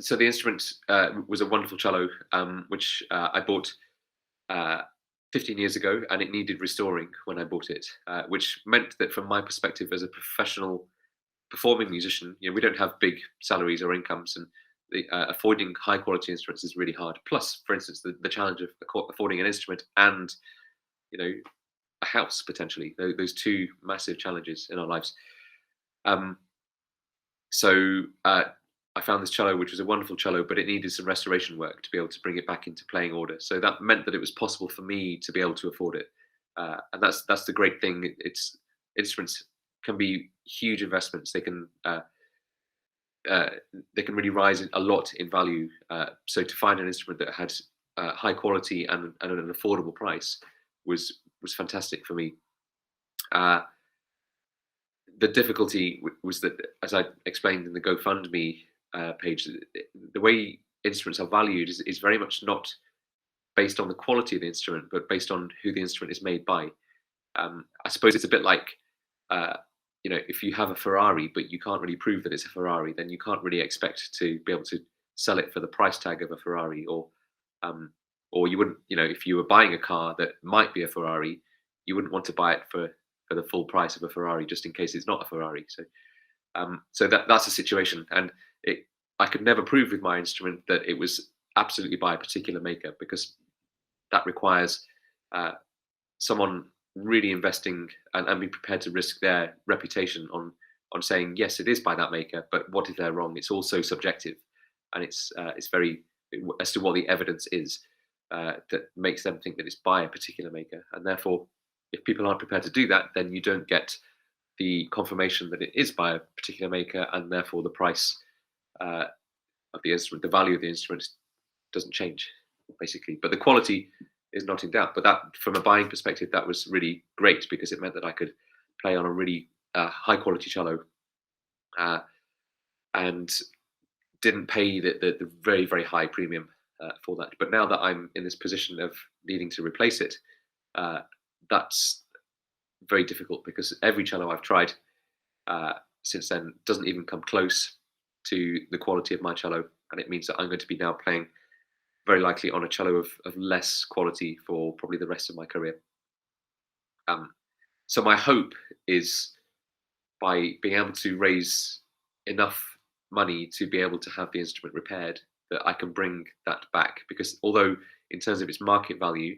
so the instrument was a wonderful cello, which I bought 15 years ago, and it needed restoring when I bought it, which meant that from my perspective as a professional performing musician, we don't have big salaries or incomes, and affording high quality instruments is really hard. Plus, for instance, the challenge of affording an instrument and a house potentially, those two massive challenges in our lives. So I found this cello, which was a wonderful cello, but it needed some restoration work to be able to bring it back into playing order. So that meant that it was possible for me to be able to afford it, and that's the great thing. Instruments can be huge investments. They can really rise a lot in value. So to find an instrument that had high quality and an affordable price was fantastic for me. The difficulty was that, as I explained in the GoFundMe page, the way instruments are valued is very much not based on the quality of the instrument, but based on who the instrument is made by. I suppose it's a bit like, if you have a Ferrari, but you can't really prove that it's a Ferrari, then you can't really expect to be able to sell it for the price tag of a Ferrari, or you wouldn't, if you were buying a car that might be a Ferrari, you wouldn't want to buy it for the full price of a Ferrari, just in case it's not a Ferrari. So that's a situation, and I could never prove with my instrument that it was absolutely by a particular maker, because that requires someone really investing and be prepared to risk their reputation on saying, yes, it is by that maker, but what if they're wrong? It's also subjective, and it's very as to what the evidence is that makes them think that it's by a particular maker. And therefore, if people aren't prepared to do that, then you don't get the confirmation that it is by a particular maker, and therefore the price of the instrument, the value of the instrument, doesn't change, basically. But the quality is not in doubt. But that, from a buying perspective, that was really great, because it meant that I could play on a really high quality cello, and didn't pay the very, very high premium for that. But now that I'm in this position of needing to replace it, that's very difficult, because every cello I've tried since then doesn't even come close to the quality of my cello, and it means that I'm going to be now playing very likely on a cello of less quality for probably the rest of my career. So my hope is, by being able to raise enough money to be able to have the instrument repaired, that I can bring that back, because although in terms of its market value,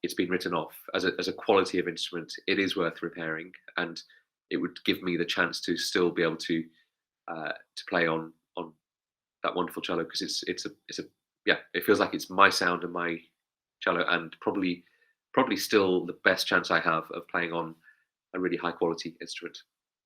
it's been written off as a quality of instrument, it is worth repairing, and it would give me the chance to still be able to play on that wonderful cello, because it feels like it's my sound and my cello, and probably still the best chance I have of playing on a really high quality instrument.